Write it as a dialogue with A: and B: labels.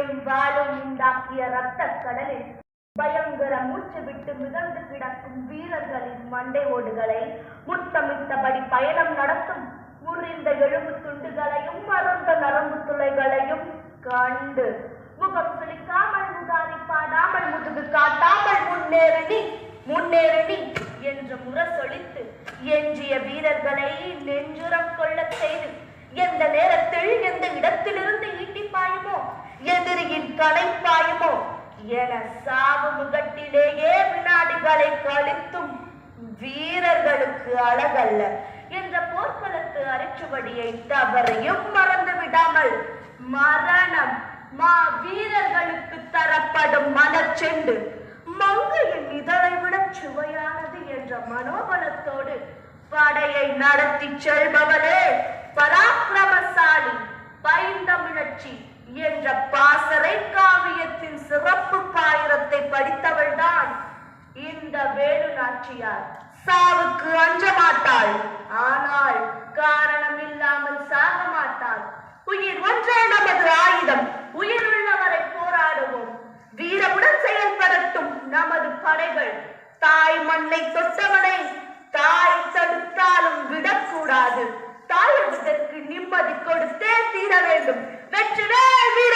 A: வேலும் வாளும் உண்டாக்கிய இரத்த கடலில் பயங்கர மூச்சு விட்டு மிதந்து கிடக்கும் வீரர்களின் மண்டை ஓடுகளை முத்தமிட்டபடி பயணம் நடத்தும் முறிந்த எலும்பு துண்டுகளையும் மறந்த நரம்பு துளைகளையும் கண்டு முகம் சுளிக்காமல் முகாரி பாடாமல் முதுகு காட்டாமல் முன்னேறி என்று முரசொலித்து எஞ்சிய வீரர்களை நெஞ்சுரம் கொள்ள செய்து எந்த நேரத்தில் எந்த இடத்திலிருந்து ஈட்டி பாயுமோ எதிரியின் கலை பாயுமோ என சாவு முகட்டிலேயே வினாடிகளை கழித்தும் வீரர்களுக்கு அழகல்ல என்ற போர்க்களத்து அரிச்சுவடியை தவறையும் மறந்து விடாமல் மரணம் மா வீரர்களுக்கு தரப்படும் மனச்செண்டு மங்கையின் இதழை விட சுவையானது என்ற மனோபலத்தோடு படையை நடத்தி செல்பவரே பராக்கிரமசாலி பைந்தமிழச்சி என்ற பாசறை காவியத்தின் சிறப்பு பாயிரத்தை படித்தவள்தான் இந்த வேலு நாச்சியார். சாவுக்கு அஞ்ச மாட்டாள், ஆனால் காரணம் இல்லாமல் சாக மாட்டாள். உயிர் ஒன்றே நமது ஆயுதம், உயிர் உள்ளவரை போராடுவோம். வீரமுடன் செயல்படட்டும் நமது படைகள். தாய் மண்ணை தொட்டவனை தாய் தடுத்தாலும் விடக்கூடாது. தாயகத்திற்கு நிம்மதி கொடுத்தே தீர வேண்டும். வெற்றிவேல் வீர